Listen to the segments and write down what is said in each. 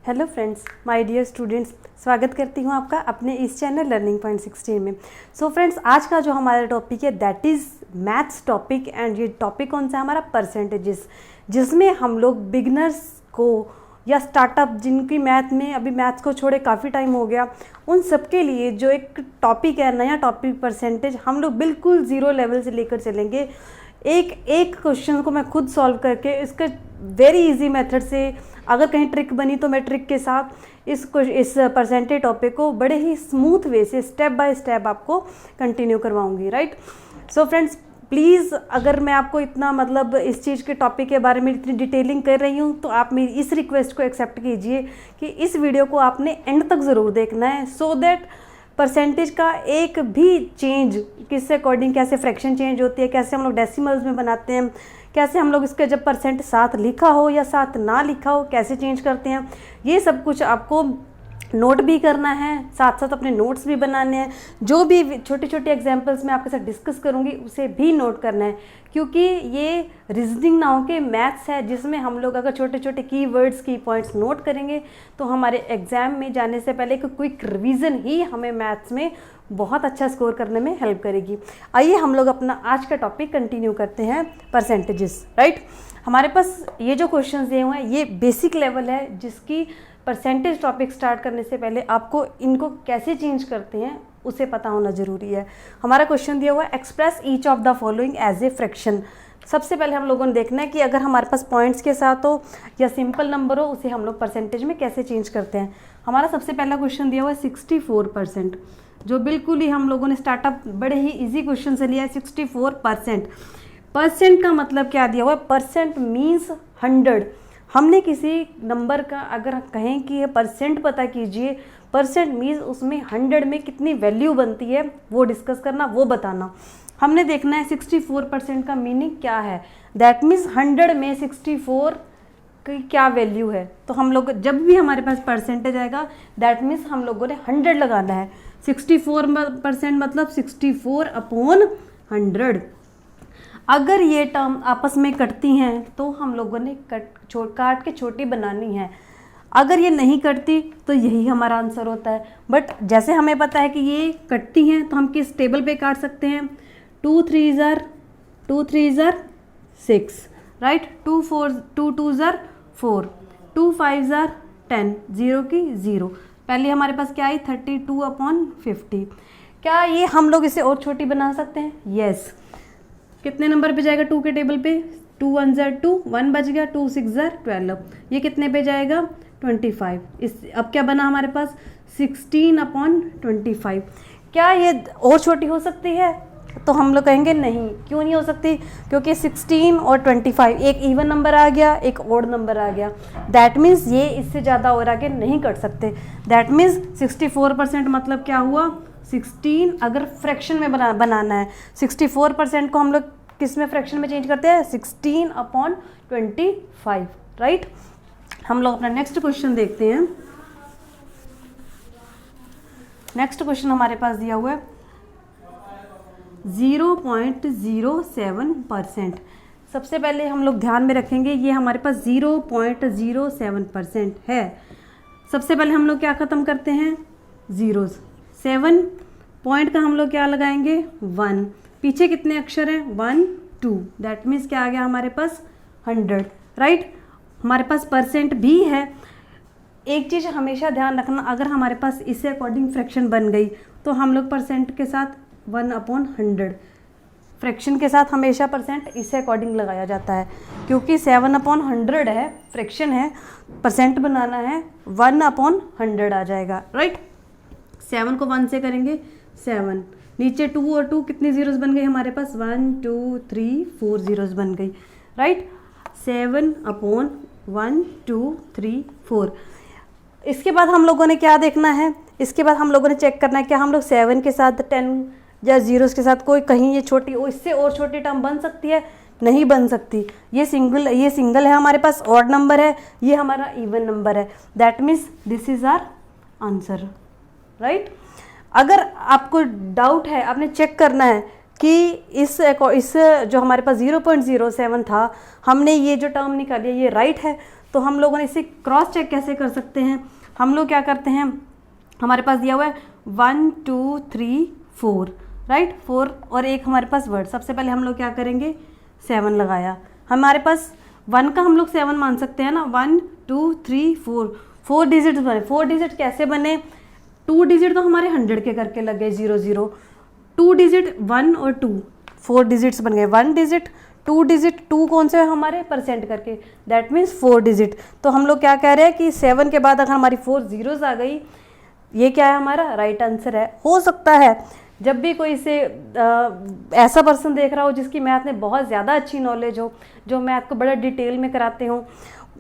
Hello friends, my dear students, स्वागत करती हूँ आपका अपने इस चैनल लर्निंग पॉइंट 16 में। सो फ्रेंड्स, आज का जो हमारा टॉपिक है that is maths topic. And ये टॉपिक कौन सा है हमारा? परसेंटेजेस, जिसमें हम लोग बिगनर्स को या स्टार्टअप जिनकी मैथ में अभी मैथ्स को छोड़े काफ़ी टाइम हो गया, उन सब के लिए जो एक टॉपिक है, नया टॉपिक परसेंटेज, हम लोग बिल्कुल ज़ीरो लेवल से लेकर चलेंगे। एक क्वेश्चन को मैं खुद सॉल्व करके इसका वेरी इजी मेथड से, अगर कहीं ट्रिक बनी तो मैं ट्रिक के साथ इस परसेंटेज टॉपिक को बड़े ही स्मूथ वे से स्टेप बाय स्टेप आपको कंटिन्यू करवाऊंगी, राइट। सो फ्रेंड्स, प्लीज़, अगर मैं आपको इतना इस चीज़ के टॉपिक के बारे में इतनी डिटेलिंग कर रही हूँ तो आप मेरी इस रिक्वेस्ट को एक्सेप्ट कीजिए कि इस वीडियो को आपने एंड तक ज़रूर देखना है, सो दैट परसेंटेज का एक भी चेंज किससे अकॉर्डिंग, कैसे फ्रैक्शन चेंज होती है, कैसे हम लोग डेसिमल्स में बनाते हैं, कैसे हम लोग इसके जब परसेंट साथ लिखा हो या साथ ना लिखा हो कैसे चेंज करते हैं, ये सब कुछ आपको नोट भी करना है, साथ साथ अपने नोट्स भी बनाने हैं। जो भी छोटे छोटे एग्जांपल्स मैं आपके साथ डिस्कस करूंगी उसे भी नोट करना है, क्योंकि ये रीजनिंग ना हो के मैथ्स है, जिसमें हम लोग अगर छोटे छोटे कीवर्ड्स की पॉइंट्स नोट करेंगे तो हमारे एग्जाम में जाने से पहले एक क्विक रिवीजन ही हमें मैथ्स में बहुत अच्छा स्कोर करने में हेल्प करेगी। आइए हम लोग अपना आज का टॉपिक कंटिन्यू करते हैं, परसेंटेजेस, राइट। हमारे पास ये जो क्वेश्चन दिए हुए हैं ये बेसिक लेवल है, जिसकी परसेंटेज टॉपिक स्टार्ट करने से पहले आपको इनको कैसे चेंज करते हैं उसे पता होना ज़रूरी है। हमारा क्वेश्चन दिया हुआ है, express each of the following as a fraction. सबसे पहले हम लोगों ने देखना है कि अगर हमारे पास पॉइंट्स के साथ हो या सिंपल नंबर हो, उसे हम लोग परसेंटेज में कैसे चेंज करते हैं। हमारा सबसे पहला क्वेश्चन दिया हुआ है 64%, जो बिल्कुल ही हम लोगों ने स्टार्टअप बड़े ही इजी क्वेश्चन से लिया है। 64%, परसेंट का मतलब क्या दिया हुआ है? Percent means 100। हमने किसी नंबर का अगर कहें कि ये परसेंट पता कीजिए, परसेंट मीन्स उसमें 100 में कितनी वैल्यू बनती है वो डिस्कस करना, वो बताना। हमने देखना है 64% का मीनिंग क्या है। दैट मीन्स 100 में 64 की क्या वैल्यू है। तो हम लोग जब भी हमारे पास परसेंटेज आएगा दैट मीन्स हम लोगों ने 100 लगाना है। 64% मतलब 64/100। अगर ये टर्म आपस में कटती हैं तो हम लोगों ने काट के छोटी बनानी है। अगर ये नहीं कटती तो यही हमारा आंसर होता है। बट जैसे हमें पता है कि ये कटती हैं तो हम किस टेबल पे काट सकते हैं? 2 3 ज़र 6, राइट। 2 2 ज़र 4, 2 5 ज़र 10, 0 की 0। पहले हमारे पास क्या आई? 32/50। क्या ये हम लोग इसे और छोटी बना सकते हैं? यस। कितने नंबर पे जाएगा 2 के टेबल पे? 2 1 ज़र 2, 1 बच गया, 2 6 ज़र 12। ये कितने पे जाएगा? 25। इस अब क्या बना हमारे पास? 16/25। क्या ये और छोटी हो सकती है? तो हम लोग कहेंगे नहीं। क्यों नहीं हो सकती? क्योंकि 16 और 25 एक इवन नंबर आ गया, एक ऑड नंबर आ गया। दैट मीन्स ये इससे ज़्यादा और आगे नहीं कट सकते। दैट मीन्स 64% मतलब क्या हुआ? 16। अगर फ्रैक्शन में बनाना है 64% को हम लोग किस में फ्रैक्शन में चेंज करते हैं? 16/25, राइट। हम लोग अपना नेक्स्ट क्वेश्चन देखते हैं। नेक्स्ट क्वेश्चन हमारे पास दिया हुआ है 0.07%। सबसे पहले हम लोग ध्यान में रखेंगे ये हमारे पास 0.07% है। सबसे पहले हम लोग क्या ख़त्म करते हैं? ज़ीरोज़। 7 पॉइंट का हम लोग क्या लगाएंगे? 1। पीछे कितने अक्षर हैं? 1 2। दैट मीन्स क्या आ गया हमारे पास? 100, राइट। हमारे पास परसेंट भी है। एक चीज़ हमेशा ध्यान रखना, अगर हमारे पास इससे अकॉर्डिंग फ्रैक्शन बन गई तो हम लोग परसेंट के साथ 1/100, फ्रैक्शन के साथ हमेशा परसेंट इससे अकॉर्डिंग लगाया जाता है, क्योंकि 7/100 है, फ्रैक्शन है, परसेंट बनाना है, 1/100 आ जाएगा, राइट। 7 को 1 से करेंगे 7, नीचे 2 और 2 कितनी ज़ीरोज़ बन गई हमारे पास? 1 2 3 4 ज़ीरोज़ बन गई, राइट। 7/1 2 3 4। इसके बाद हम लोगों ने क्या देखना है? इसके बाद हम लोगों ने चेक करना है क्या हम लोग 7 के साथ 10 या ज़ीरोज़ के साथ कोई कहीं ये छोटी इससे और छोटी टर्म बन सकती है? नहीं बन सकती। ये सिंगल है, हमारे पास ऑड नंबर है, ये हमारा इवन नंबर है। That means this is our answer, right. अगर आपको डाउट है, आपने चेक करना है कि इस जो हमारे पास 0.07 था, हमने ये जो टर्म निकाली ये राइट है, तो हम लोगों ने इसे क्रॉस चेक कैसे कर सकते हैं? हम लोग क्या करते हैं, हमारे पास दिया हुआ है 1 2 3 4, राइट, 4 और एक हमारे पास वर्ड। सबसे पहले हम लोग क्या करेंगे, 7 लगाया। हमारे पास 1 का हम लोग 7 मान सकते हैं ना, 1 2 3 4, 4 डिजिट बने। 4 डिजिट कैसे बने? 2 डिजिट तो हमारे 100 के करके लग गए 0 0, 2 डिजिट 1 और 2, 4 डिजिट्स बन गए। 1 डिजिट, 2 डिजिट, 2 कौन से है हमारे? परसेंट करके, दैट मीन्स 4 डिजिट। तो हम लोग क्या कह रहे हैं कि 7 के बाद अगर हमारी 4 जीरोस आ गई, ये क्या है हमारा राइट आंसर है। हो सकता है जब भी कोई से ऐसा पर्सन देख रहा हो जिसकी मैथ में बहुत ज़्यादा अच्छी नॉलेज हो, जो मैथ को बड़ा डिटेल में कराते हो,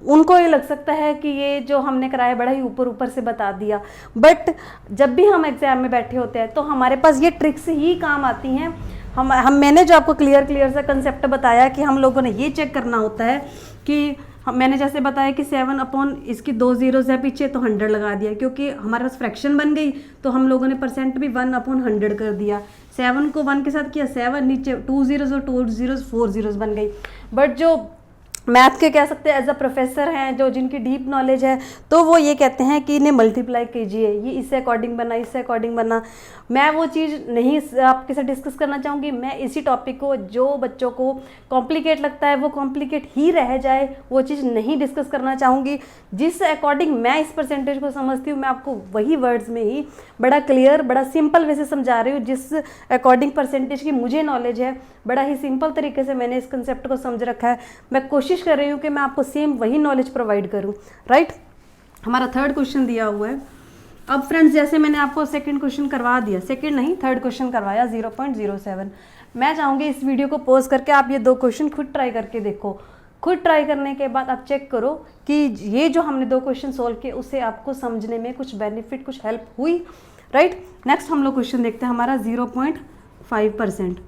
उनको ये लग सकता है कि ये जो हमने कराया बड़ा ही ऊपर ऊपर से बता दिया। बट जब भी हम एग्जाम में बैठे होते हैं तो हमारे पास ये ट्रिक्स ही काम आती हैं। मैंने जो आपको क्लियर सा कंसेप्ट बताया कि हम लोगों ने ये चेक करना होता है कि मैंने जैसे बताया कि 7 अपॉन इसकी 2 जीरोस है पीछे, तो 100 लगा दिया, क्योंकि हमारे पास फ्रैक्शन बन गई, तो हम लोगों ने परसेंट भी 1 अपॉन 100 कर दिया। 7 को 1 के साथ किया, 7 नीचे 2 जीरोस और 2 जीरोस 4 जीरोस बन गई। बट जो मैथ के कह सकते हैं एज अ प्रोफेसर हैं, जो जिनकी डीप नॉलेज है, तो वो ये कहते हैं कि इन्हें मल्टीप्लाई कीजिए, ये इससे अकॉर्डिंग बना, इससे अकॉर्डिंग बना। मैं वो चीज़ नहीं आपके साथ डिस्कस करना चाहूँगी। मैं इसी टॉपिक को, जो बच्चों को कॉम्प्लिकेट लगता है वो कॉम्प्लिकेट ही रह जाए, वो चीज़ नहीं डिस्कस करना चाहूँगी। जिस अकॉर्डिंग मैं इस परसेंटेज को समझती हूँ, मैं आपको वही वर्ड्स में ही बड़ा क्लियर, बड़ा सिंपल वे से समझा रही हूँ। जिस अकॉर्डिंग परसेंटेज की मुझे नॉलेज है, बड़ा ही सिंपल तरीके से मैंने इस कंसेप्ट को समझ रखा है। मैं कोशिश कर रही हूँ कि मैं आपको सेम वही नॉलेज प्रोवाइड करूँ, राइट। हमारा थर्ड क्वेश्चन दिया हुआ है। अब फ्रेंड्स, जैसे मैंने आपको सेकंड क्वेश्चन करवा दिया, सेकंड नहीं थर्ड क्वेश्चन करवाया 0.07, मैं चाहूँगी इस वीडियो को पॉज करके आप ये 2 क्वेश्चन खुद ट्राई करके देखो। खुद ट्राई करने के बाद आप चेक करो कि ये जो हमने 2 क्वेश्चन सोल्व किए उससे आपको समझने में कुछ बेनिफिट, कुछ हेल्प हुई, राइट। नेक्स्ट हम लोग क्वेश्चन देखते हैं, हमारा 0.5%।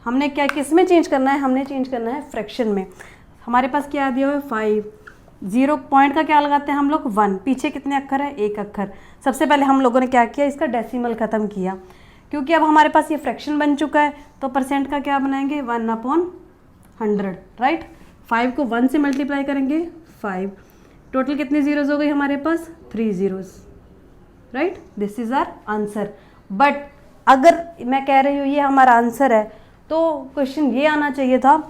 हमने क्या, किस में चेंज करना है? हमने चेंज करना है फ्रैक्शन में। हमारे पास क्या दिया हुआ है 5, 0 पॉइंट का क्या लगाते हैं हम लोग 1, पीछे कितने अक्षर है? 1 अक्षर। सबसे पहले हम लोगों ने क्या किया, इसका डेसिमल ख़त्म किया, क्योंकि अब हमारे पास ये फ्रैक्शन बन चुका है, तो परसेंट का क्या बनाएंगे 1/100, राइट। 5 को 1 से मल्टीप्लाई करेंगे 5, टोटल कितनी जीरोस हो गई हमारे पास? 3 zeros, right. This is our answer. But अगर मैं कह रही हूँ ये हमारा आंसर है, तो क्वेश्चन ये आना चाहिए था,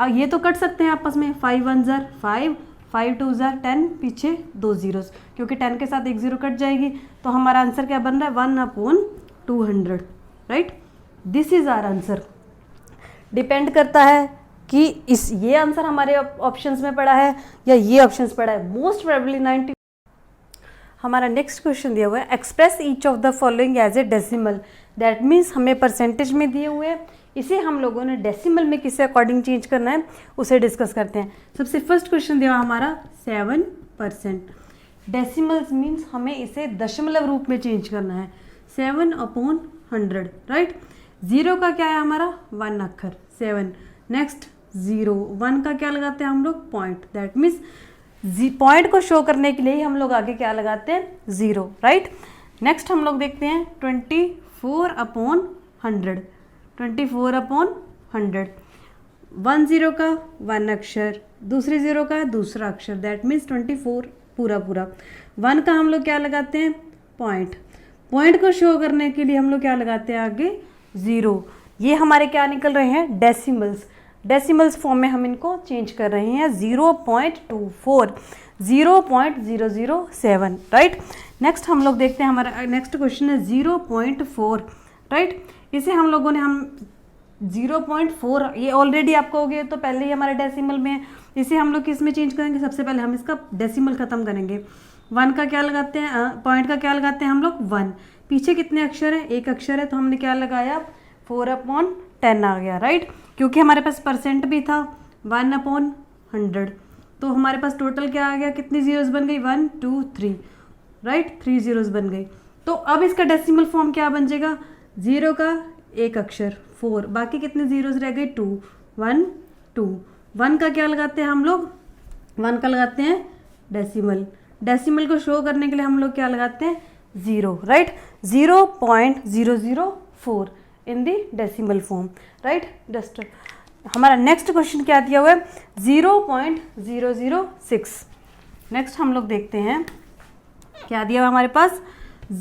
ये तो कट सकते हैं आपस में, 5 1 ज़र 5, 5 2 ज़र 10, पीछे 2 जीरोस, क्योंकि 10 के साथ 1 जीरो कट जाएगी, तो हमारा आंसर क्या बन रहा है 1/200, right. This is our answer. Depend करता है कि ये आंसर हमारे ऑप्शंस में पड़ा है या ये ऑप्शंस पड़ा है, मोस्ट प्रोबेबली 90। हमारा नेक्स्ट क्वेश्चन दिया हुआ है, express each of the following as a decimal. That means हमें परसेंटेज में दिए हुए हैं, इसे हम लोगों ने डेसिमल में किससे अकॉर्डिंग चेंज करना है उसे डिस्कस करते हैं। सबसे फर्स्ट क्वेश्चन दिया हमारा 7%। डेसिमल्स मीन्स हमें इसे दशमलव रूप में चेंज करना है, 7/100, राइट। 0 का क्या है हमारा 1 अक्षर 7, नेक्स्ट 0, 1 का क्या लगाते हैं हम लोग पॉइंट, दैट मीन्स पॉइंट को शो करने के लिए ही हम लोग आगे क्या लगाते हैं 0, राइट। नेक्स्ट हम लोग देखते हैं 24/100, 24/100, 1 0 का 1 अक्षर, दूसरी 0 का दूसरा अक्षर, दैट मीन्स 24 पूरा। 1 का हम लोग क्या लगाते हैं पॉइंट, पॉइंट को शो करने के लिए हम लोग क्या लगाते हैं आगे 0। ये हमारे क्या निकल रहे हैं डेसिमल्स, डेसिमल्स फॉर्म में हम इनको चेंज कर रहे हैं 0.24, 0.007, राइट। नेक्स्ट हम लोग देखते हैं, हमारा नेक्स्ट क्वेश्चन है 0.4, राइट। इसे हम लोगों ने 0.4, ये ऑलरेडी आपको हो गया, तो पहले ही हमारे डेसिमल में है, इसे हम लोग किस में चेंज करेंगे? सबसे पहले हम इसका डेसिमल खत्म करेंगे। 1 का क्या लगाते हैं, पॉइंट का क्या लगाते हैं हम लोग 1, पीछे कितने अक्षर है? 1 अक्षर है, तो हमने क्या लगाया 4/10 आ गया, राइट। क्योंकि हमारे पास परसेंट भी था 1/100, तो हमारे पास टोटल क्या आ गया, कितनी जीरोस बन गई 1 2 3, राइट, 3 जीरोस बन गई। तो अब इसका डेसिमल फॉर्म क्या बन जाएगा, 0 का 1 अक्षर 4, बाकी कितने जीरोस रह गए 2 1 2। 1 का क्या लगाते हैं हम लोग, 1 का लगाते हैं डेसिमल, डेसिमल को शो करने के लिए हम लोग क्या लगाते हैं 0, right. 0.004, in the decimal form, right. Just हमारा नेक्स्ट क्वेश्चन क्या दिया हुआ है 0.006। नेक्स्ट हम लोग देखते हैं क्या दिया हुआ हमारे पास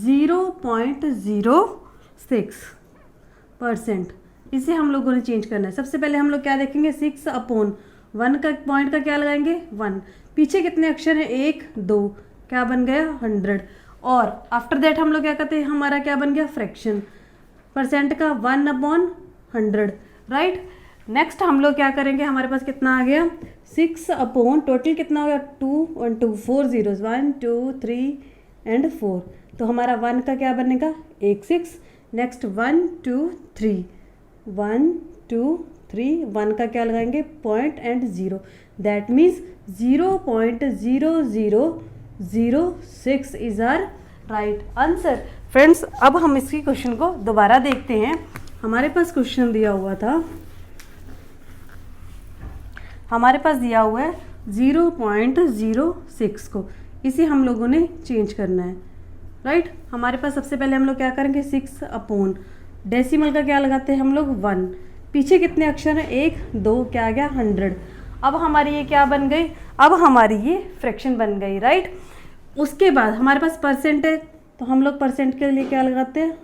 0.06%। इसे हम लोगों ने चेंज करना है। सबसे पहले हम लोग क्या देखेंगे 6/1 का पॉइंट का क्या लगाएंगे 1, पीछे कितने अक्षर हैं 1 2, क्या बन गया 100। और आफ्टर दैट हम लोग क्या करते हैं हमारा क्या बन गया फ्रैक्शन परसेंट का 1/100, राइट। नेक्स्ट हम लोग क्या करेंगे हमारे पास कितना आ गया 6 अपॉन टोटल कितना हो गया 2 1 2 4 zeros 1 2 3 एंड 4, तो हमारा 1 का क्या बनेगा 6। नेक्स्ट 1 2 3 1 2 3 1 का क्या लगाएंगे point and 0, that means 0.0006 is our right answer. Friends अब हम इसकी क्वेश्चन को दोबारा देखते हैं। हमारे पास क्वेश्चन दिया हुआ था, हमारे पास दिया हुआ है 0.06 को, इसे हम लोगों ने चेंज करना है, राइट। हमारे पास सबसे पहले हम लोग क्या करेंगे 6 अपॉन डेसिमल का क्या लगाते हैं हम लोग 1, पीछे कितने अक्षर हैं 1 2, क्या आ गया 100। अब हमारी ये क्या बन गई, अब हमारी ये फ्रैक्शन बन गई, राइट। उसके बाद हमारे पास परसेंट है, तो हम लोग परसेंट के लिए क्या लगाते हैं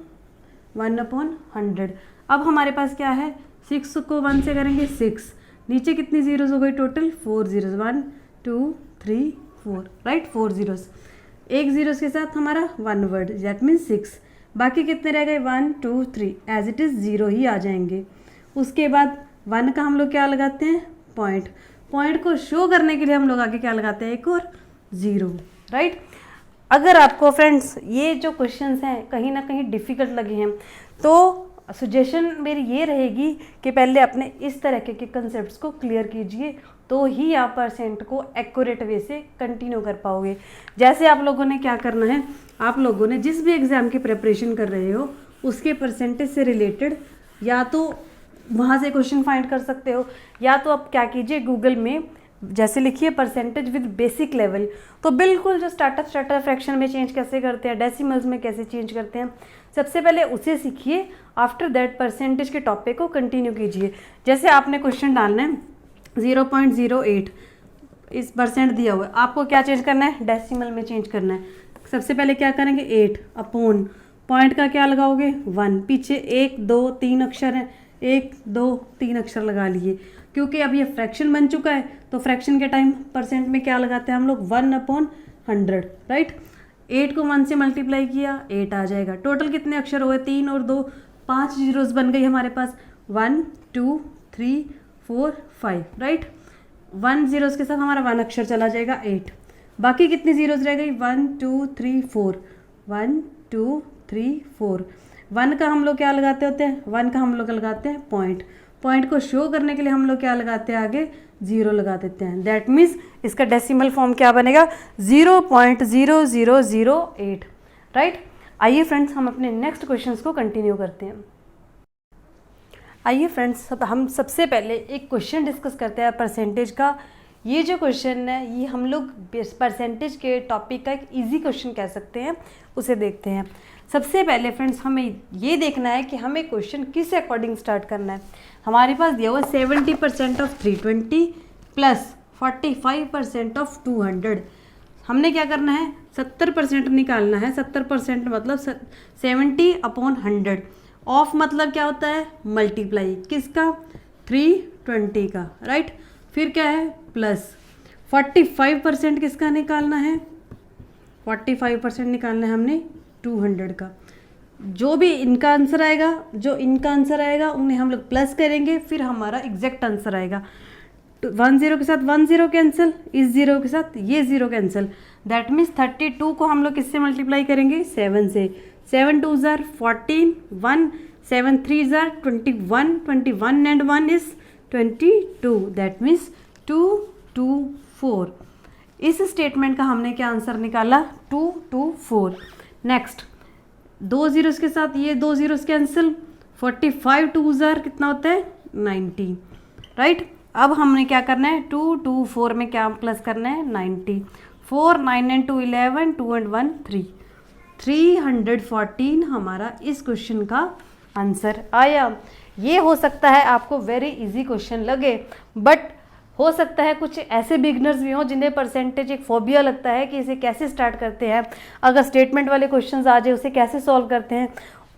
1/100। अब हमारे पास क्या है 6 को 1 से करेंगे 6, नीचे कितनी जीरोस हो गई टोटल 4 zeros 1 2 3 4, राइट 4 zeros। एक जीरोस के साथ हमारा 1 वर्ड दैट मीन्स 6, बाकी कितने रह गए 1 2 3 एज इट इज़ 0 ही आ जाएंगे। उसके बाद 1 का हम लोग क्या लगाते हैं पॉइंट, पॉइंट को शो करने के लिए हम लोग आगे क्या लगाते हैं एक और 0, राइट। अगर आपको फ्रेंड्स ये जो क्वेश्चंस हैं कहीं ना कहीं डिफ़िकल्ट लगे हैं तो सजेशन मेरी ये रहेगी कि पहले अपने इस तरह के कंसेप्ट्स को क्लियर कीजिए, तो ही आप परसेंट को एक्यूरेट वे से कंटिन्यू कर पाओगे। जैसे आप लोगों ने क्या करना है, आप लोगों ने जिस भी एग्ज़ाम की प्रिपरेशन कर रहे हो उसके परसेंटेज से रिलेटेड या तो वहाँ से क्वेश्चन फाइंड कर सकते हो, या तो आप क्या कीजिए गूगल में जैसे लिखिए परसेंटेज विद बेसिक लेवल, तो बिल्कुल जो स्टार्टर फ्रैक्शन में चेंज कैसे करते हैं, डेसिमल्स में कैसे चेंज करते हैं, सबसे पहले उसे सीखिए। आफ्टर दैट परसेंटेज के टॉपिक को कंटिन्यू कीजिए। जैसे आपने क्वेश्चन डालना है 0.08 इस परसेंट दिया हुआ है, आपको क्या चेंज करना है डेसिमल में चेंज करना है। सबसे पहले क्या करेंगे 8 अपॉन पॉइंट का क्या लगाओगे 1, पीछे 1 2 3 अक्षर हैं, 1 2 3 अक्षर लगा लिए, क्योंकि अब ये फ्रैक्शन बन चुका है तो फ्रैक्शन के टाइम परसेंट में क्या लगाते हैं हम लोग 1/100, राइट। 8 को 1 से मल्टीप्लाई किया 8 आ जाएगा। टोटल कितने अक्षर हुए 3 और 2 5 जीरोस बन गई हमारे पास 1 2 3 4 5, राइट। 1 जीरोस के साथ हमारा 1 अक्षर चला जाएगा 8, बाकी कितनी जीरोस रह गई 1 2 3 4 1 2 3 4। 1 का हम लोग क्या लगाते होते हैं 1 का हम लोग लगाते हैं पॉइंट, पॉइंट को शो करने के लिए हम लोग क्या लगाते हैं आगे 0 लगा देते हैं, दैट मीन्स इसका डेसिमल फॉर्म क्या बनेगा 0.0008, राइट। आइए फ्रेंड्स हम अपने नेक्स्ट क्वेश्चंस को कंटिन्यू करते हैं। आइए फ्रेंड्स हम सबसे पहले एक क्वेश्चन डिस्कस करते हैं परसेंटेज का। ये जो क्वेश्चन है ये हम लोग परसेंटेज के टॉपिक का एक इजी क्वेश्चन कह सकते हैं, उसे देखते हैं। सबसे पहले फ्रेंड्स हमें ये देखना है कि हमें क्वेश्चन किस अकॉर्डिंग स्टार्ट करना है। हमारे पास दिया हुआ 70% ऑफ 320 प्लस 45% ऑफ 200। हमने क्या करना है 70% निकालना है। 70% मतलब 70/100, ऑफ मतलब क्या होता है मल्टीप्लाई किसका 320 का, राइट। फिर क्या है प्लस 45% किसका निकालना है 45% निकालना है हमने 200 का। जो भी इनका आंसर आएगा उन्हें हम लोग प्लस करेंगे, फिर हमारा एग्जैक्ट आंसर आएगा। 1 0 के साथ 1 0 कैंसिल, इस 0 के साथ ये 0 कैंसिल, दैट मीन्स 32 को हम लोग किससे मल्टीप्लाई करेंगे 7 से। 7 2 ज़ार 14, 1 7 3 ज़ार 21, 21 एंड 1 इज 22, दैट मीन्स 224। इस स्टेटमेंट का हमने क्या आंसर निकाला 224। नेक्स्ट 2 जीरोस के साथ ये 2 जीरोस कैंसिल, 45 2 ज़ार कितना होता है 90, राइट। अब हमने क्या करना है 224 में क्या प्लस करना है 90, 4 9 एंड 2 11, 2 एंड 1 3, 314 हमारा इस क्वेश्चन का आंसर आया। ये हो सकता है आपको वेरी इजी क्वेश्चन लगे, बट हो सकता है कुछ ऐसे बिगनर्स भी हों जिन्हें परसेंटेज एक फोबिया लगता है कि इसे कैसे स्टार्ट करते हैं, अगर स्टेटमेंट वाले क्वेश्चंस आ जाए उसे कैसे सॉल्व करते हैं।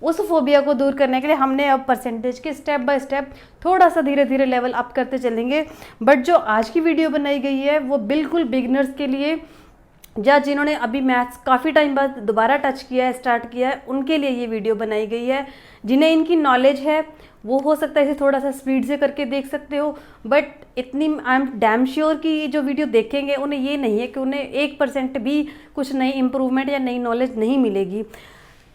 उस फोबिया को दूर करने के लिए हमने अब परसेंटेज के स्टेप बाय स्टेप थोड़ा सा धीरे धीरे लेवल अप करते चलेंगे। बट जो आज की वीडियो बनाई गई है वो बिल्कुल बिगनर्स के लिए, या जिन्होंने अभी मैथ्स काफ़ी टाइम बाद दोबारा टच किया है, स्टार्ट किया है, उनके लिए ये वीडियो बनाई गई है। जिन्हें इनकी नॉलेज है वो हो सकता है इसे थोड़ा सा स्पीड से करके देख सकते हो, बट इतनी आई एम डैम श्योर कि ये जो वीडियो देखेंगे उन्हें ये नहीं है कि उन्हें 1% भी कुछ नई इम्प्रूवमेंट या नई नॉलेज नहीं मिलेगी।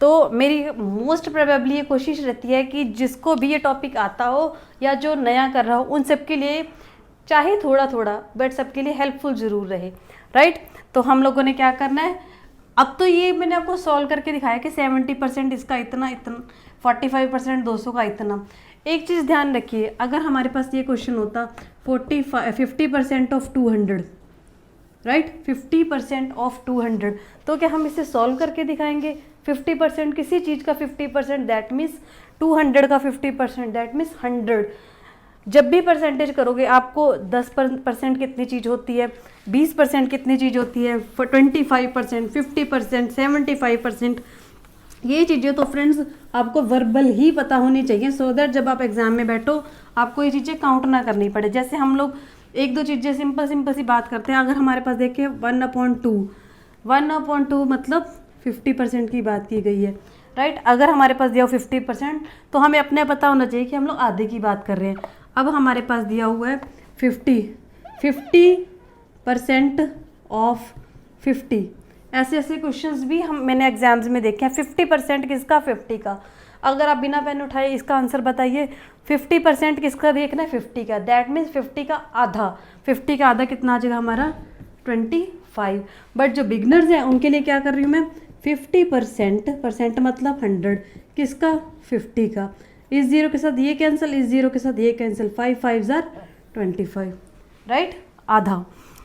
तो मेरी मोस्ट प्रोबेबली ये कोशिश रहती है कि जिसको भी ये टॉपिक आता हो या जो नया कर रहा हो उन सब के लिए चाहे थोड़ा थोड़ा बट सबके लिए हेल्पफुल ज़रूर रहे, राइट। तो हम लोगों ने क्या करना है, अब तो ये मैंने आपको सॉल्व करके दिखाया कि 70% इसका इतना इतना, 45% 200 का इतना। एक चीज़ ध्यान रखिए, अगर हमारे पास ये क्वेश्चन होता 50% ऑफ 200, राइट, 50% ऑफ 200, तो क्या हम इसे सॉल्व करके दिखाएंगे? 50% किसी चीज़ का 50% दैट मीन्स 200 का 50% दैट मीन्स 100। जब भी परसेंटेज करोगे आपको 10% कितनी चीज़ होती है, 20% कितनी चीज़ होती है, 25%, 50%, 75%, ये चीज़ें तो फ्रेंड्स आपको वर्बल ही पता होनी चाहिए, सो दैट जब आप एग्जाम में बैठो आपको ये चीज़ें काउंट ना करनी पड़े। जैसे हम लोग एक दो चीज़ें सिंपल सी बात करते हैं, अगर हमारे पास देखिए 1/2 मतलब 50% की बात की गई है, राइट। अगर हमारे पास दिया हो 50% तो हमें अपने पता होना चाहिए कि हम लोग आधे की बात कर रहे हैं। अब हमारे पास दिया हुआ है 50% ऑफ 50, ऐसे ऐसे क्वेश्चंस भी मैंने एग्जाम्स में देखे हैं। 50% किसका? 50 का। अगर आप बिना पेन उठाए इसका आंसर बताइए, 50% किसका देखना है? 50 का। दैट मीन्स 50 का आधा, 50 का आधा कितना आ जाएगा हमारा? 25। बट जो बिगनर्स हैं उनके लिए क्या कर रही हूँ मैं, 50% मतलब 100 किसका? 50 का। इस जीरो के साथ ये कैंसिल, इस जीरो के साथ ये कैंसिल, 5 5 25, राइट, आधा।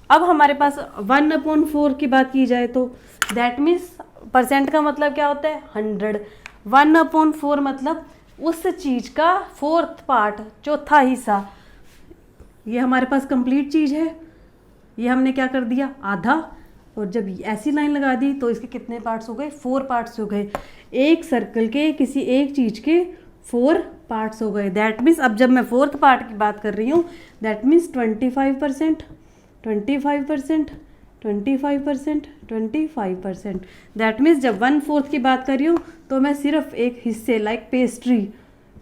अब हमारे पास 1/4 की बात की जाए तो दैट मीन्स परसेंट का मतलब क्या होता है? 100। 1/4 मतलब उस चीज़ का 4th पार्ट, चौथा हिस्सा। ये हमारे पास कंप्लीट चीज़ है, ये हमने क्या कर दिया? आधा। और जब ऐसी लाइन लगा दी तो इसके कितने पार्ट्स हो गए? 4 पार्ट्स हो गए। एक सर्कल के किसी एक चीज़ के 4 पार्ट्स हो गए। दैट मीन्स अब जब मैं 4th पार्ट की बात कर रही हूँ दैट मीन्स 25%, 25%, 25%, 25%। दैट मीन्स जब 1/4 की बात कर रही हूँ तो मैं सिर्फ एक हिस्से लाइक पेस्ट्री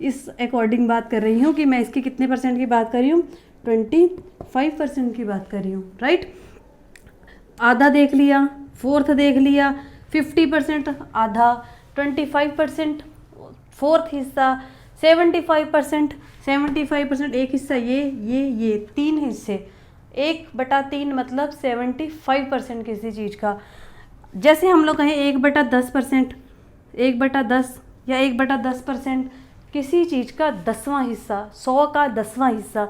इस अकॉर्डिंग बात कर रही हूँ कि मैं इसकी कितने परसेंट की बात कर रही हूँ? 25% की बात कर रही हूँ, राइट। आधा देख लिया, 4th देख लिया, 50% आधा, 25% 4th हिस्सा, 75% एक हिस्सा, ये 3 हिस्से, 1/3 मतलब 75% किसी चीज़ का। जैसे हम लोग कहें 1/10%, 1/10 या 1/10% किसी चीज़ का 10वां हिस्सा, 100 का 10वां हिस्सा।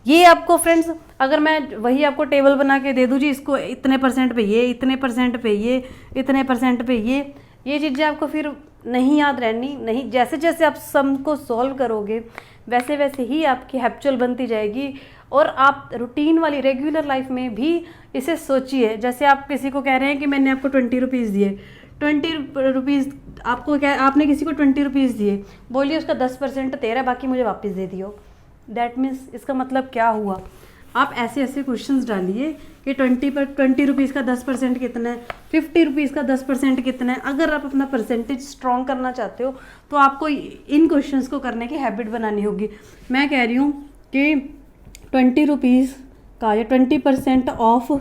ये आपको फ्रेंड्स अगर मैं वही आपको टेबल बना के दे दूँ जी, इसको इतने परसेंट पे ये, इतने परसेंट पे ये, इतने परसेंट पे ये चीज़ें आपको फिर नहीं याद रहनी। नहीं, जैसे जैसे आप सम को सॉल्व करोगे वैसे वैसे ही आपकी हैप्चुअल बनती जाएगी। और आप रूटीन वाली रेगुलर लाइफ में भी इसे सोचिए। जैसे आप किसी को कह रहे हैं कि मैंने आपको 20 रुपीज़ दिए, 20 रुपीज़ आपको क्या, आपने किसी को 20 रुपीज़ दिए, बोलिए उसका 10% तेरा, बाकी मुझे वापस दे दियो। दैट मीन्स इसका मतलब क्या हुआ? आप ऐसे ऐसे क्वेश्चंस डालिए कि 20 रुपीज़ का 10% कितना है, 50 रुपीज़ का 10% कितना है। अगर आप अपना परसेंटेज स्ट्रॉन्ग करना चाहते हो तो आपको इन क्वेश्चंस को करने की हैबिट बनानी होगी। मैं कह रही हूँ कि 20 रुपीज़ का या 20% ऑफ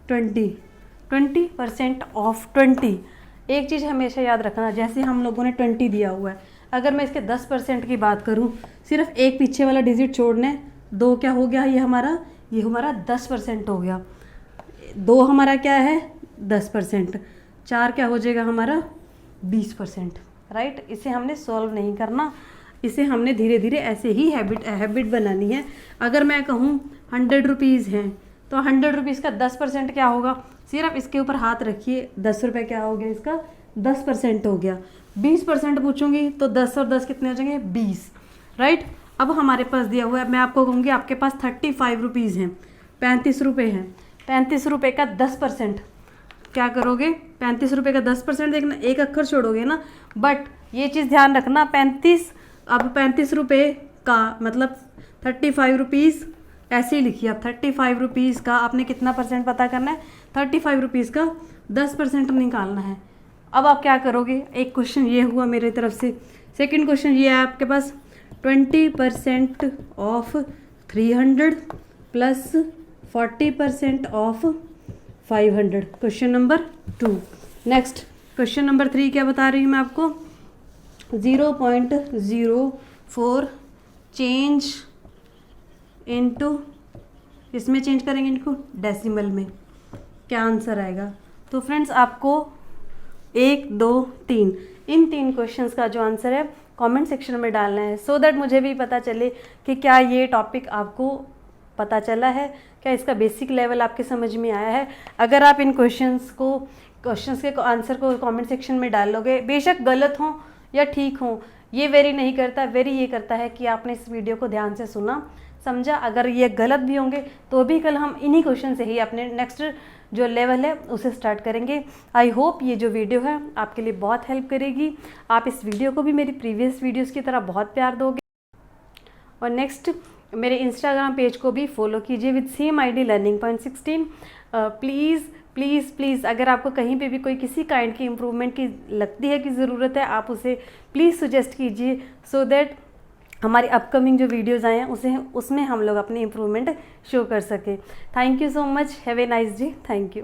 20% ऑफ 20। एक चीज़ हमेशा याद रखना, जैसे हम लोगों ने 20 दिया हुआ है, अगर मैं इसके 10% की बात करूँ, सिर्फ एक पीछे वाला डिजिट छोड़ने, 2 क्या हो गया? ये हमारा 10% हो गया। 2 हमारा क्या है? 10%। 4 क्या हो जाएगा हमारा? 20%, राइट। इसे हमने सॉल्व नहीं करना, इसे हमने धीरे धीरे ऐसे ही हैबिट बनानी है। अगर मैं कहूँ 100 रुपीज़ हैं तो 100 रुपीज़ का 10% क्या होगा? सिर्फ इसके ऊपर हाथ रखिए, 10 रुपये क्या हो गया? इसका 10% हो गया। 20% पूछूंगी तो 10 और 10 कितने हो जाएंगे 20, राइट। अब हमारे पास दिया हुआ है, मैं आपको कहूँगी आपके पास 35 रुपीज़ हैं, 35 रुपये हैं। 35 रुपये का 10% क्या करोगे, 35 रुपये का 10% देखना, एक अक्षर छोड़ोगे ना, बट ये चीज़ ध्यान रखना 35, अब 35 रुपये का मतलब 35 रुपीज़ ऐसे ही लिखिए आप। 35 रुपीज़ का आपने कितना परसेंट पता करना है, 35 रुपीज़ का 10% निकालना है। अब आप क्या करोगे, एक क्वेश्चन ये हुआ मेरी तरफ से। सेकंड क्वेश्चन ये है आपके पास, 20% of 300 plus 40% of 500, question number 2। Next question number 3 क्या बता रही हूँ मैं आपको, 0.04 चेंज इनटू, इसमें चेंज करेंगे इनको डेसिमल में, क्या आंसर आएगा। तो फ्रेंड्स आपको 1, 2, 3 इन 3 क्वेश्चंस का जो आंसर है कमेंट सेक्शन में डालना है, सो दैट मुझे भी पता चले कि क्या ये टॉपिक आपको पता चला है, क्या इसका बेसिक लेवल आपके समझ में आया है। अगर आप इन क्वेश्चंस के आंसर को कमेंट सेक्शन में डालोगे, बेशक गलत हो या ठीक हो, ये वेरी नहीं करता, वेरी ये करता है कि आपने इस वीडियो को ध्यान से सुना, समझा। अगर ये गलत भी होंगे तो भी कल हम इन्हीं क्वेश्चन से ही अपने नेक्स्ट जो लेवल है उसे स्टार्ट करेंगे। आई होप ये जो वीडियो है आपके लिए बहुत हेल्प करेगी। आप इस वीडियो को भी मेरी प्रीवियस वीडियोस की तरह बहुत प्यार दोगे, और नेक्स्ट मेरे इंस्टाग्राम पेज को भी फॉलो कीजिए with same ID learning.16। Please please please अगर आपको कहीं पे भी कोई किसी काइंड की इम्प्रूवमेंट की लगती है कि ज़रूरत है, आप उसे प्लीज़ सजेस्ट कीजिए, सो दैट हमारी अपकमिंग जो वीडियोज़ आए हैं उसमें हम लोग अपनी इम्प्रूवमेंट शो कर सकें। Thank you so much, have a nice day, thank you.